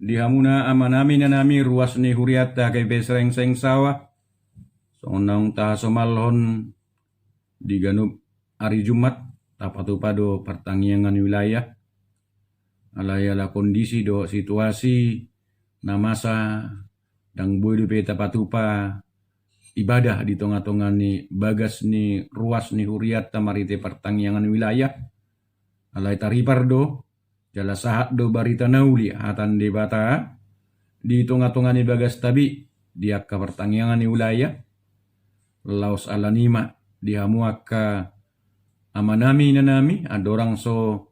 Dihamuna amanami na nami ruas ni huriat ta kay besreng seng sawa. Sonong ta somalhon di ganub hari Jumat tapatupado pertanggiangan wilayah. Alayala kondisi do situasi na masa dang boy peta patupa ibadah di tengah-tengah ni bagas ni ruas ni huriat tamarite pertanggiangan wilayah. Alay taripardo jala sahat do barita nauli hatan de bata di tengah-tengah ni bagas tabi dia ka pertanggiangan ni wilayah. Laos alanima dihamuaka amanami nanami adorang so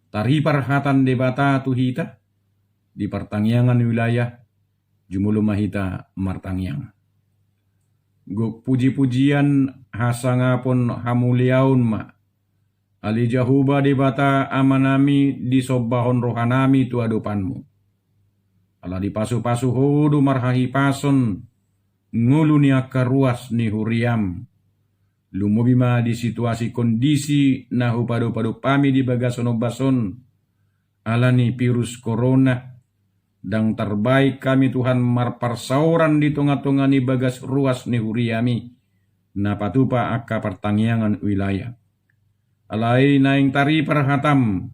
taripar hatan de bata tuhita di pertanggiangan wilayah jumulu mahita martangyang. Guk puji-pujian hasangapun hamuliaun ma. Ali jahuba di bata amanami di sobahon rohanami tu adupanmu. Ala di pasu-pasu hudu marhahi pason ngulu ni akaruas ni huriam. Lumubima di situasi kondisi nahu padu-padu pami di bagasono bason. Alani virus corona. Dang terbaik kami Tuhan marparsauran di tengah-tengah ni bagas ruas ni huriami. Napatupa akka pertanggiangan wilayah. Alai naing tari perhatam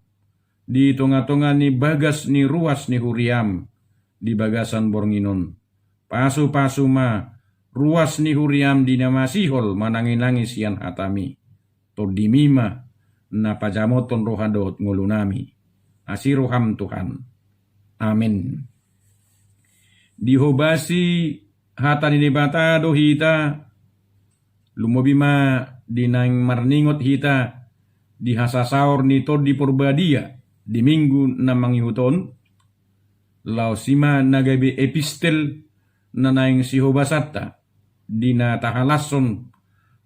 di tengah-tengah ni bagas ni ruas ni huriam. Di bagasan bornginon. Pasu-pasu ma ruas ni huriam di nama sihol manangin-nangis yan hatami. Todimima na pajamoton rohadot ngulunami. Asiroham Tuhan. Amin. Dihobasi hata ni bata do hita lumobima dinang marningot hita di hasasaur ni tod di purbadia di minggu na manghihuton lausima nagabe epistel na naing sihobasata di na tahalason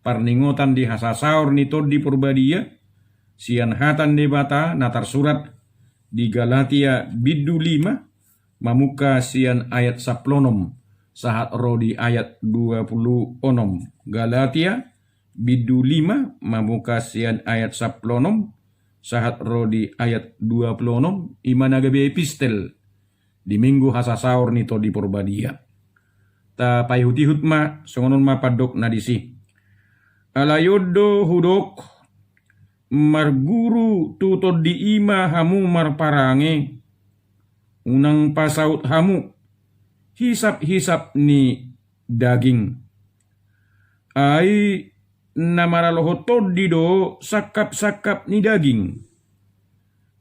parningotan di hasasaur ni tod di purbadia sian hatan ni bata natar surat di Galatia bidu 5 mamuka sian ayat 10 sahat ro di ayat 20 onom. Galatia bidu 5 mamuka sian ayat 10 sahat ro di ayat 20 onom imanagabe epistel di minggu hasasaur nito di purbadia. Ta payhuti hutma songonon mapadok nadisi. Alayodo hudok marguru tutod di ima hamu marparange unang pasaut hamu hisap-hisap ni daging ai namaraloho di do sakap-sakap ni daging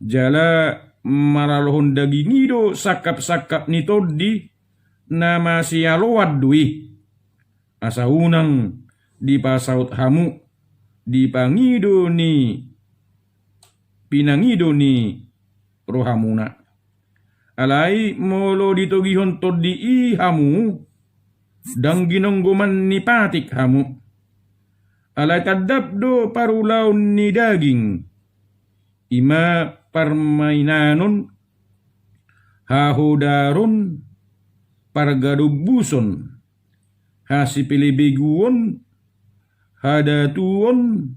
jala maralohon daging ido sakap-sakap ni toddi nama sialowad dui asa unang di pasaut hamu dipangido ni pinangido ni rohamuna alai molo ditogihon todi i hamu dang ginonggoman ni patik hamu alai tadabdo parulaun ni daging ima permainanon hahudarun pargadubuson hasipilibiguon hadatuon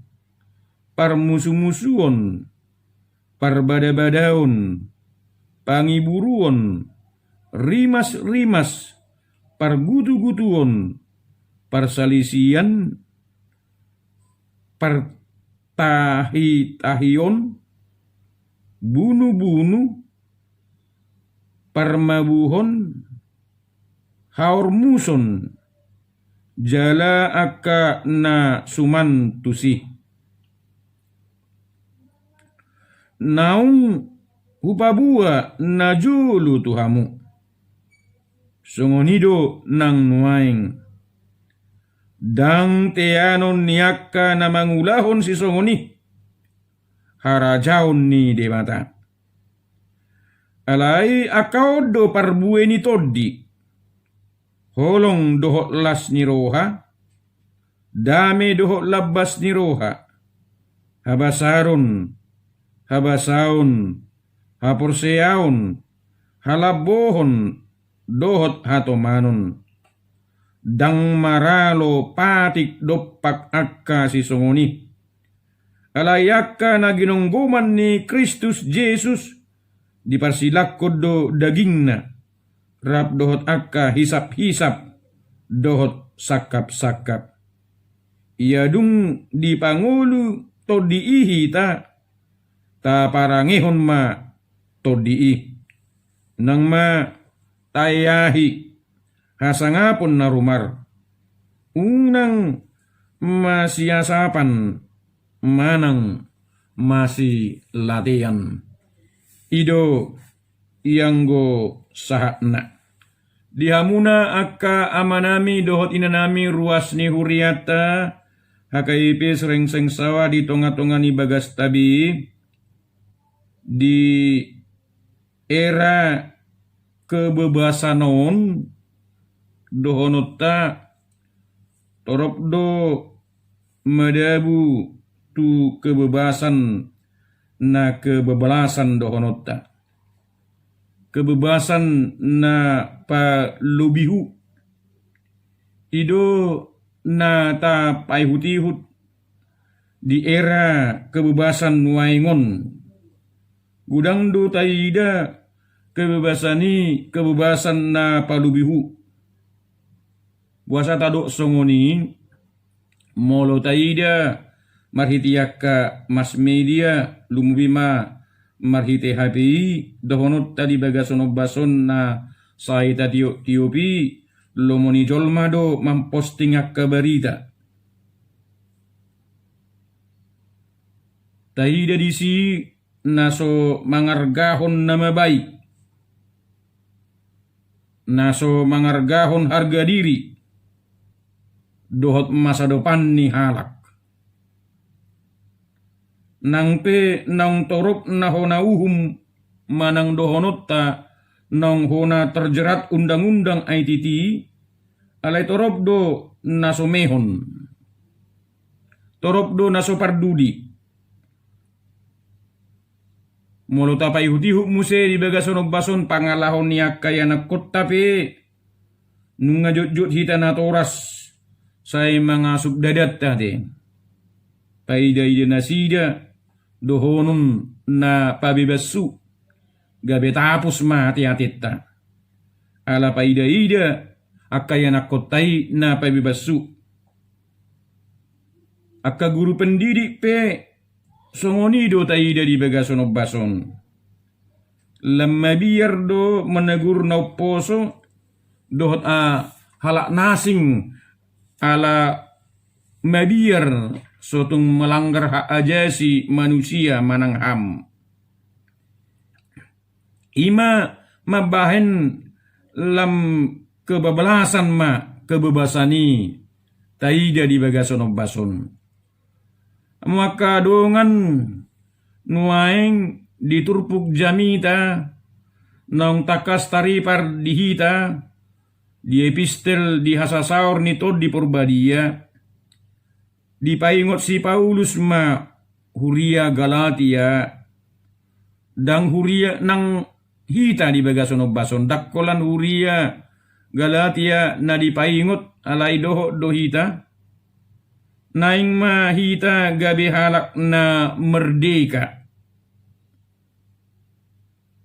parmusu-musuon parbada-badaon pangiburuon rimas-rimas pargutu-gutuon parsalisian partahi-tahion bunu-bunu parmabuhon haurmuson jala akka na sumantusi. Naung hupabua na julu tuhamu. Sungonido nang nuaing. Dang teanon niakka na mangulahon si songoni. Harajaon ni demata. Alai akau do parbue ni toddi. Holong dohok las ni roha, dame dohok labas ni roha, habasaron, habasaon, hapurseaon, halabohon, dohot hatomanon, dang maralo patik dopak akka si songoni, alayakka na ginungguman ni Kristus Jesus, diparsilakod do dagingna, rap dohot akka hisap-hisap dohot sakap-sakap. Ia dung di pangulu to diihi ta parangihon ma to diih. Nang ma tayahi hasangapon na rumar. Unang masiyasapan manang masih latihan. Ido ianggo sahakna. Dihamuna akka amanami dohot inanami ruas ni huriata hakaipi serengseng sawa di tonga-tonga ni bagas tabi di era kebebasanon dohonota torokdo madabu tu kebebasan na kebebelasan dohonota. Kebebasan na palubihu. Ido na ta paihutihut di era kebebasan waingon. Gudang do taida kebebasan na palubihu. Buasa tadok songoni molo taida marhitiaka mas media lumubima marhite HPI dohonot tadi bagasono bason na saita tiopi lomoni jolmado memposting akka berita. Taida disi naso mangargahon nama baik. Naso mangargahon harga diri. Dohot masa depan ni halak. Nang pe nang torop na hona uhum manang dohonot ta nang hona terjerat undang-undang ITT alai torop do naso mehon. Torop do naso pardudi. Molo tapai hutihuk muse di bagasono bason pangalahon niak kaya nakot tapi nunga jut hita na toras say mga subdadat tadi. Paida ida nasida dohonun na pabibasu gabe tapus mati atita. Ala paida ida akaya nakotai na pabibasu. Akka guru pendidik pe songoni do taida di bagasono bason. Lamma biar do menegur na poso dohot halak nasing ala mabiar sotung melanggar hak ajasi manusia manang ham. Ima mabahen lam kebabalasan kebebasani taida di bagasono bason. Maka dongan nuaeng diturpuk jamita nang takas taripar dihita di epistel di hasasaur nito di Purbadia di paingot si Paulus huria Galatia dang huria nang hita di bagasono bason dakkolan huria Galatia na di paingot alai doho dohita naing mahita gabi halak na merdeka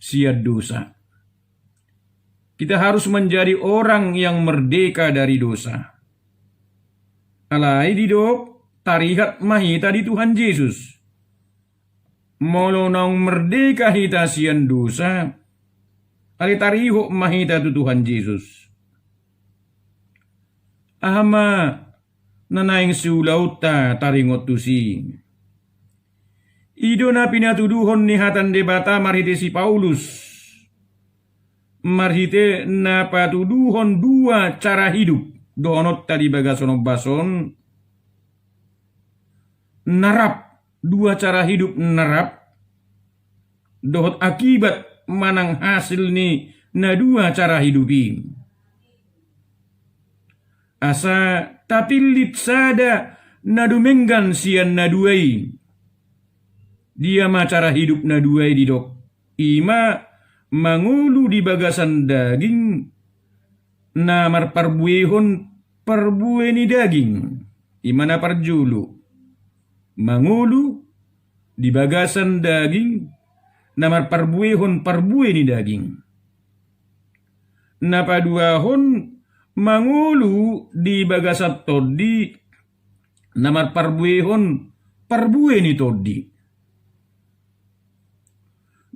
siad dosa. Kita harus menjadi orang yang merdeka dari dosa. Alai didok tarihat mahita di Tuhan Yesus. Molo nang merdeka hita sian dosa. Ali tariho mahita tu Tuhan Yesus. Ahama nanaing siulaw taringot tusi. Ido na pinatuduhon ni hatan debata marhite si Paulus. Marhite na patuduhon dua cara hidup. Doonot tadi bagasono bason. Narap. Dua cara hidup narap. Dohot akibat manang hasil ni na dua cara hidupi. Asa tapilit sada nadumenggan sian naduai. Dia cara hidup naduai didok. Ima mangulu di bagasan daging namar parbueni daging. Imana parjulu. Mangulu di bagasan daging namar parbueni daging. napaduahon mangulu di bagasat todi namar parbuehon parbue ni todi.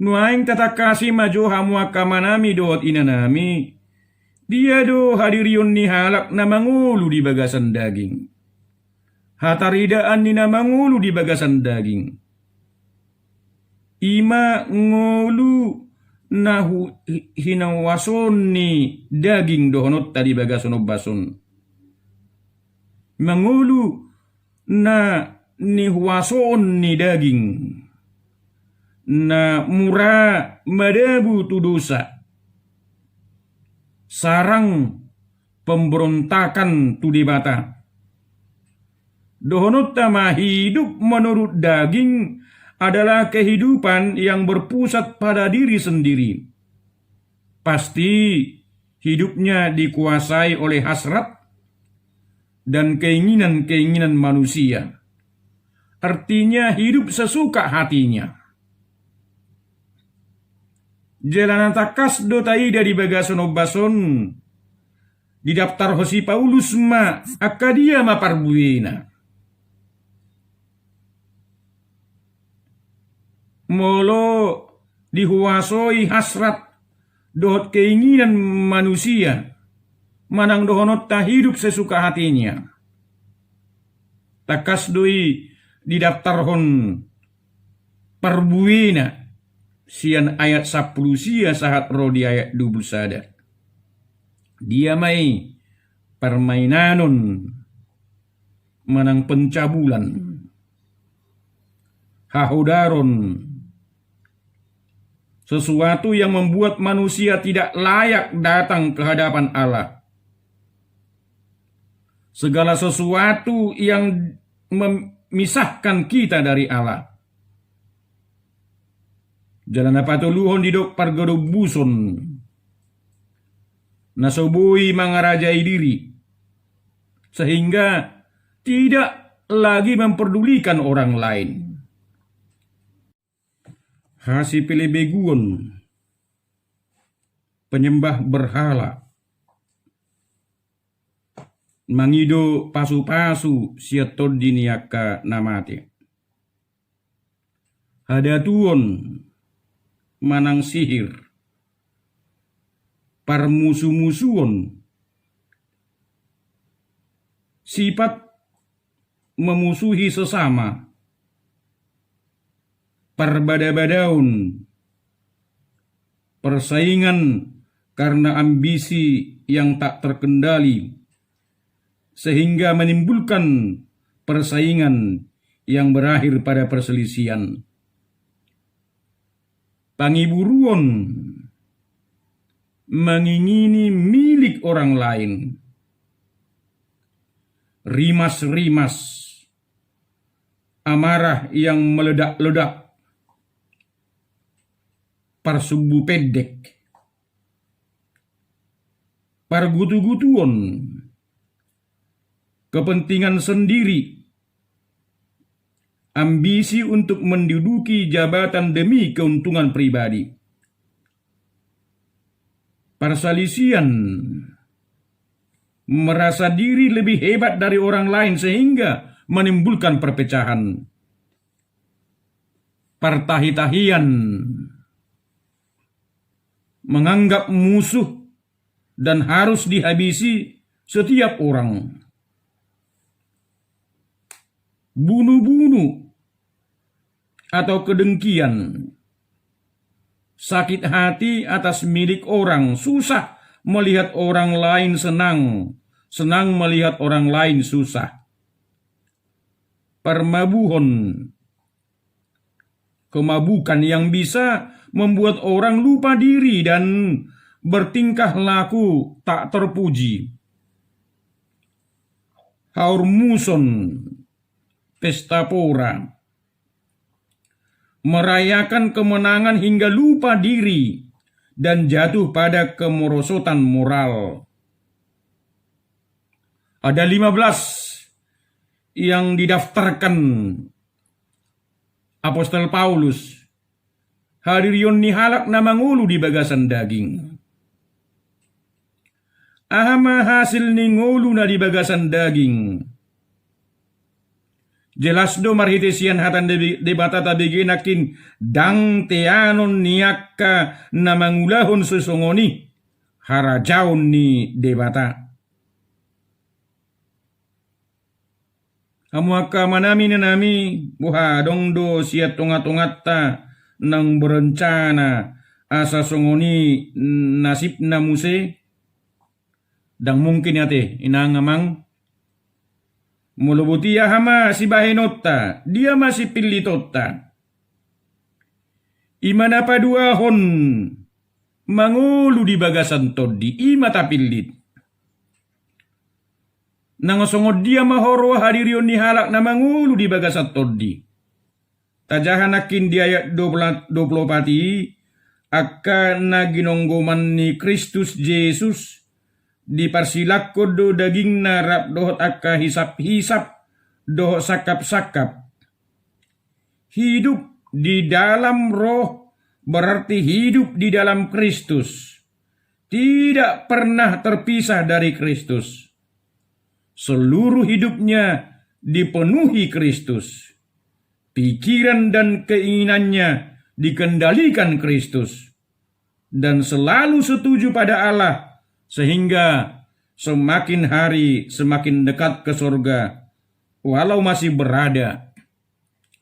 Nuaing tatakasi majo hamua kamanami doot inanami. Dia do hadirion ni halak na mangulu di bagasan daging. Hataridaan ni na mangulu di bagasan daging. Ima ngulu na hinawason ni daging dohonot tadi bagason bason. Mangulu na ni huwason ni daging. Na mura madabu tu dosa. Sarang pemberontakan tu di mata. Dohonot tama hidup menurut daging adalah kehidupan yang berpusat pada diri sendiri. Pasti hidupnya dikuasai oleh hasrat dan keinginan-keinginan manusia. Artinya hidup sesuka hatinya. Jalan takas do taida di bagason bason di daftar Hosi Paulus ma akadia ma parbuena. Molo dihuasoi hasrat dohot keinginan manusia manang dohonot ta hidup sesuka hatinya. Takas doi di daftar hon parbuena. Sian ayat 10 sia sahat ro di ayat 20 sada. Dia mai permainanon manang pencabulan. Hahudaron sesuatu yang membuat manusia tidak layak datang ke hadapan Allah. Segala sesuatu yang memisahkan kita dari Allah. Jalan apa tuluhon didok pargodo buson. Nasobui mangarajai diri. Sehingga tidak lagi memperdulikan orang lain. Hasi pelebeguon. Penyembah berhala. Mangido pasu-pasu siatod diniaka namate. Hadatuon manang sihir, parmusuh-musuhon, sifat memusuhi sesama, perbada-badaun, persaingan karena ambisi yang tak terkendali, sehingga menimbulkan persaingan yang berakhir pada perselisihan. Pangiburuon mengingini milik orang lain. Rimas-rimas, amarah yang meledak-ledak, parsubu pedek, pargutu-gutuon, kepentingan sendiri, ambisi untuk menduduki jabatan demi keuntungan pribadi. Perselisihan, merasa diri lebih hebat dari orang lain sehingga menimbulkan perpecahan. Pertahi-tahian, menganggap musuh dan harus dihabisi setiap orang. Bunuh-bunuh atau kedengkian, sakit hati atas milik orang, susah melihat orang lain senang, senang melihat orang lain susah. Permabuhon, kemabukan yang bisa membuat orang lupa diri dan bertingkah laku tak terpuji. Haurmuson, pesta pora, merayakan kemenangan hingga lupa diri dan jatuh pada kemerosotan moral. Ada 15 yang didaftarkan Apostol Paulus. Hadirion ni halak na mangulu di bagasan daging. Ahama hasil ni ngulu na di bagasan daging. Jelas do marhitesian hatan de batata beginakin dang teanon niakka na mangulahon susungoni harajaon ni debata. Amuaka manami na nami buha dong do siat tungat-tungatta nang berencana asa sungoni nasib na muse dang mungkin yate inangamang mulubuti hama si bahenota dia masih pilitota imana paduahon mangulu di bagasan todi imata pilit nangosongod dia mahoro hadirion ni halak na mangulu di bagasan todi tajahanakin di ayat 20 pati akan naginonggoman ni Kristus Yesus di parsilakko do daging narap dohot akka hisap-hisap dohot sakap-sakap. Hidup di dalam roh berarti hidup di dalam Kristus. Tidak pernah terpisah dari Kristus. Seluruh hidupnya dipenuhi Kristus. Pikiran dan keinginannya dikendalikan Kristus. Dan selalu setuju pada Allah. Sehingga semakin hari semakin dekat ke surga walau masih berada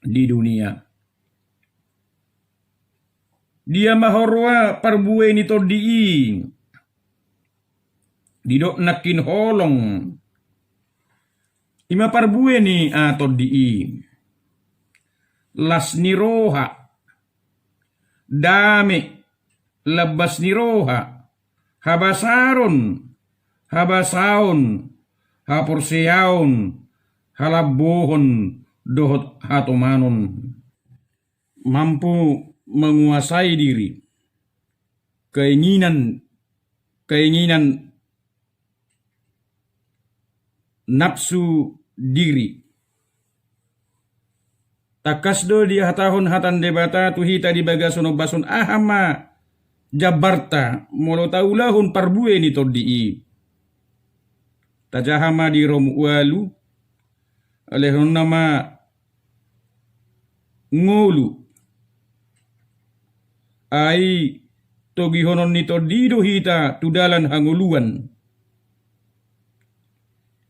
di dunia. Dia mahorwa parbue ni todii. Didok nakin holong. Ima parbue ni todii. Las ni roha. Dame. Labas ni roha. Habasaron, habasaon, hapurseaon, halabohon, dohot hatomanon. Mampu menguasai diri. Keinginan nafsu diri. Takasdo di hatahon hatan debata tuhita di bagasono bason ahama Jabarta molo taulahun parbue ni todii. Tajahama di romualu alehon nama ngolu. Ai togihonon ni todido hita tudalan hanguluan.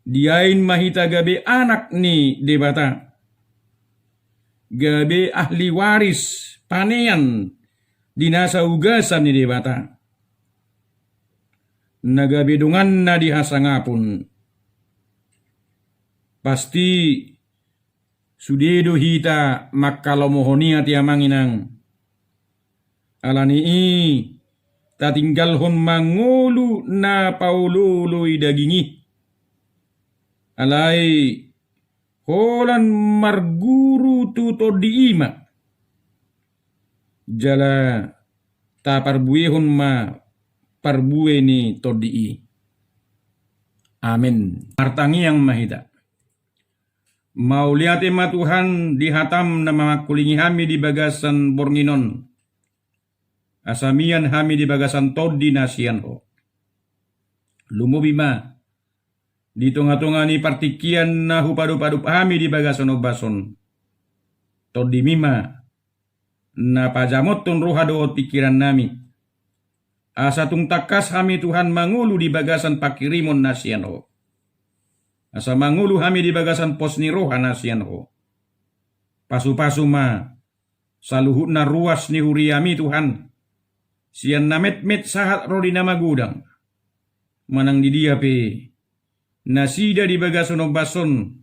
Diain mahita gabe anak ni debata. Gabe ahli waris panean dinasa ugasan ni debata. Nagabidungan na dihasangapun. Pasti sudedo hita makalomohonia tiamanginang. Alanii tatinggalhon mangulu na paululoy dagingi. Alay holan marguru tuto diima. Jala ta parbuehon ma parbue ni todii. Amin. Martangi yang mahita. Mauliate ma Tuhan dihatam na mamakulingi hami di bagasan bornginon. Asamian hami di bagasan todi nasian ho. Lumubi ma. Di tunga-tunga ni partikian na hupadu-padu hami di bagasan obason. Todi mima. Na pajamot tun roha doot pikiran nami. Asa tung takas hami Tuhan mangulu di bagasan pakirimon nasian ho. Asa mangulu hami di bagasan pos ni roha nasian ho. Pasu-pasu ma. Saluhut na ruas ni huriami Tuhan. Sian na met-met sahat rodi na magudang. Manang di dia pe. Nasida di bagasan obason.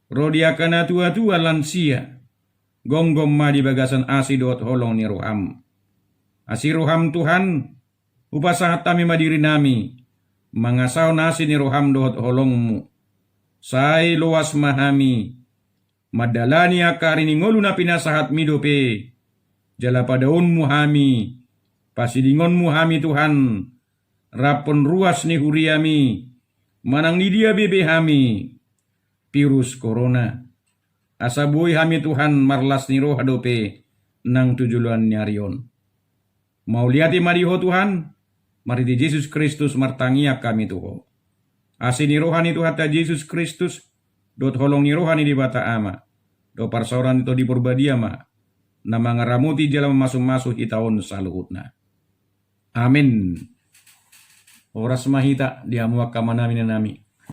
Rodi akan atua-tua lansia. Gonggom ma di bagasan asidot holong ni roham. Asi roham Tuhan, upasahat kami madiri nami, mangasaw nasi ni roham dot holongmu. Say luas mahami, madalani akari ni ngolu na pinasahat midope, jala padaun muhami, pasidingon muhami Tuhan, rapon ruas ni huriami, manang ni dia bebe hami, virus corona. Asabuhi hami Tuhan marlas ni roh hadope nang tujuan nyarion. Mau liati mariho Tuhan, Mari di Yesus Kristus martangia kami Tuhan. Asini rohani Tuhan ta Yesus Kristus. Dot holong ni rohani di bata ama. Do parsoran itu di purbadia ma. Nama ngaramuti jalan masuk-masuk itaon saluhutna. Amin. Oras mahita diamuak kamana minanami.